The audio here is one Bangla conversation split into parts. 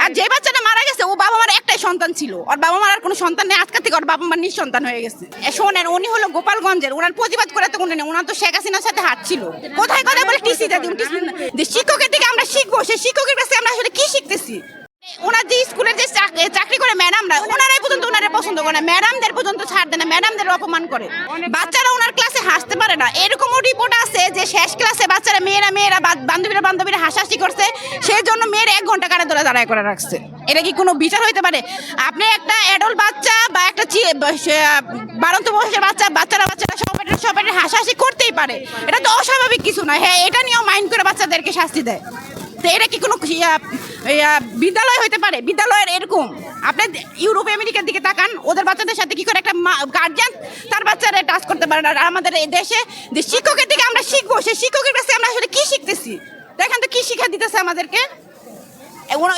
আর যে বাচ্চাটা মারা গেছে ও বাবা মার একটাই সন্তান ছিল, ওর বাবা মার আর কোনো সন্তান নেই, আজকে থেকে ওর বাবা মার নিঃসন্তান হয়ে গেছে। শোনেন, উনি হলো গোপালগঞ্জের, ওনার প্রতিবাদ করে তো উনি ওনার তো শেখ হাসিনার সাথে হাত ছিল। কোথায় কোথায় বলে টিসি দিন, যে শিক্ষকের থেকে আমরা শিখবো, সেই শিক্ষকের কাছে আমরা আসলে কি শিখতেছি? ওনার যে স্কুলের যে চাকরি করে ম্যাডামরা, ওনারাই পর্যন্ত ওনারা পছন্দ করে না, ম্যাডামদের পর্যন্ত ছাড় দেয় না, ম্যাডামদের অপমান করে। বাচ্চারা ওনার ক্লাসে হাসতে পারে না, এরকমও রিপোর্ট আছে যে শেষ ক্লাসে বাচ্চারা মেয়েরা বান্ধবীরা হাসাহাসি করছে, সেই জন্য মেয়ের 1 ঘন্টা কানে ধরে দাঁড়ায় করে রাখছে। এটা কি কোনো বিচার হইতে পারে? আপনি একটা অ্যাডাল্ট বাচ্চা বা একটা বাড়ন্ত বয়সের বাচ্চারা সবাই হাসাহাসি করতেই পারে, এটা তো অস্বাভাবিক কিছু না। হ্যাঁ, এটা নিয়েও মাইন্ড করে বাচ্চাদেরকে শাস্তি দেয়। তো এটা কি কোনো বিদ্যালয় হইতে পারে? বিদ্যালয়ের এরকম আপনি ইউরোপ আমেরিকার দিকে তাকান, ওদের বাচ্চাদের সাথে কি করে একটা গার্জিয়ান তার বাচ্চারা টাচ করতে পারে না। আর আমাদের এই দেশে যে শিক্ষকের থেকে আমরা শিখবো, সেই শিক্ষকের কাছে আমরা আসলে কি শিখতেছি? দেখেন তো কি শিক্ষা দিতেছে আমাদেরকে।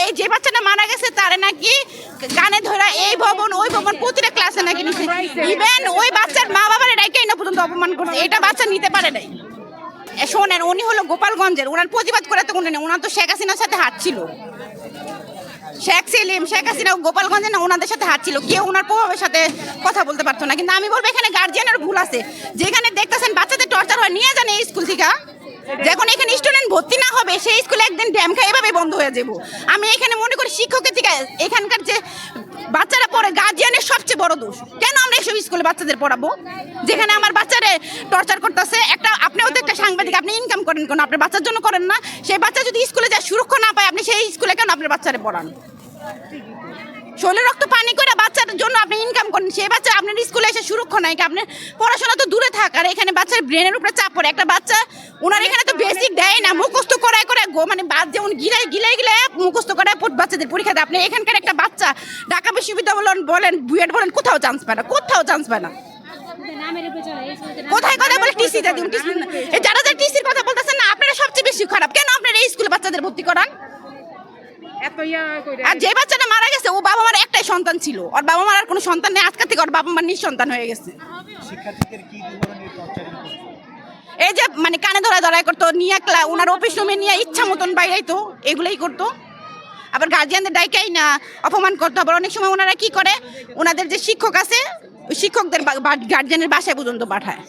এই যে বাচ্চাটা মারা গেছে তারে নাকি গানে ধরা এই ভবন ওই ভবন প্রতিটা ক্লাসে নাকি নিচ্ছে, ইভেন ওই বাচ্চার মা বাবার এটাই না পর্যন্ত অপমান করছে, এটা বাচ্চা নিতে পারে নাই। শোনেন, উনি হলো গোপালগঞ্জের, ওনার প্রতিবাদ করে তো উনি, ওনার তো শেখ হাসিনার সাথে হাত ছিল। শেখ হাসিনা গোপালগঞ্জে না, ওনাদের সাথে হাত ছিল, কেউ ওনার প্রভাবের সাথে কথা বলতে পারতো না। কিন্তু আমি বলবো এখানে গার্জিয়ানের ভুল আছে। যেখানে দেখতেছেন বাচ্চাদের টর্চার হয়, নিয়ে যান এই স্কুল থেকে। যখন এখানে স্টুডেন্ট ভর্তি না হবে, সেই স্কুলে একদিন ড্যাম খায় এভাবে বন্ধ হয়ে যাবো। আমি এখানে মনে করি শিক্ষকের থেকে এখানকার যে বাচ্চারা পড়ে, গার্জিয়ানের সবচেয়ে বড় দোষ। কেন আমরা এসব স্কুলে বাচ্চাদের পড়াবো, যেখানে আমার বাচ্চারে টর্চার করতেছে? আপনিও তো একটা সাংবাদিক, আপনি ইনকাম করেন কেন? আপনার বাচ্চার জন্য করেন না? সেই বাচ্চা যদি স্কুলে যায় সুরক্ষা না পায়, আপনি সেই স্কুলে কেন আপনার বাচ্চারে পড়ান? শরীর রক্ত পানি করে বাচ্চার জন্য আপনি ইনকাম করেন, সেই বাচ্চা আপনার স্কুলে এসে সুরক্ষা নাই। আপনার পড়াশোনা তো দূরে থাক, আর এখানে বাচ্চার ব্রেনের উপরে চাপ পড়ে। একটা বাচ্চা ওনার এখানে তো বেসিক দেয় না, মুখস্থ করায় মানে বাদ যেমন গিলাই মুখস্থ করায় বাচ্চাদের পরীক্ষা দেয়। আপনি এখানকার একটা বাচ্চা ঢাকা বিশ্ববিদ্যালয় বলেন, বুয়েট বলেন, কোথাও চান্স পায় না, কোথাও চান্স পায় না। কোথায় কোথায় বলে টিসি দিন, যারা টিসির কথা বলতেছেন না, আপনারা সবচেয়ে বেশি খারাপ। কেন আপনারা এই স্কুলে বাচ্চাদের ভর্তি করান? আর যে বাচ্চাটা মারা গেছে ও বাবা মার একটাই সন্তান ছিল, ওর বাবা মার আর কোনো সন্তান নেই, আজকে থেকে ওর বাবা মার নিঃসন্তান হয়ে গেছে। এই যে মানে কানে ধরায় করতো, নিয়ে ওনার অফিস রুমে নিয়ে ইচ্ছা মতন বাইরাইতো, এগুলোই করতো। আবার গার্জিয়ানদের ডাইকাই না অপমান করতো। আবার অনেক সময় ওনারা কি করে, ওনাদের যে শিক্ষক আছে, ওই শিক্ষকদের গার্জিয়ানের বাসায় পর্যন্ত পাঠায়।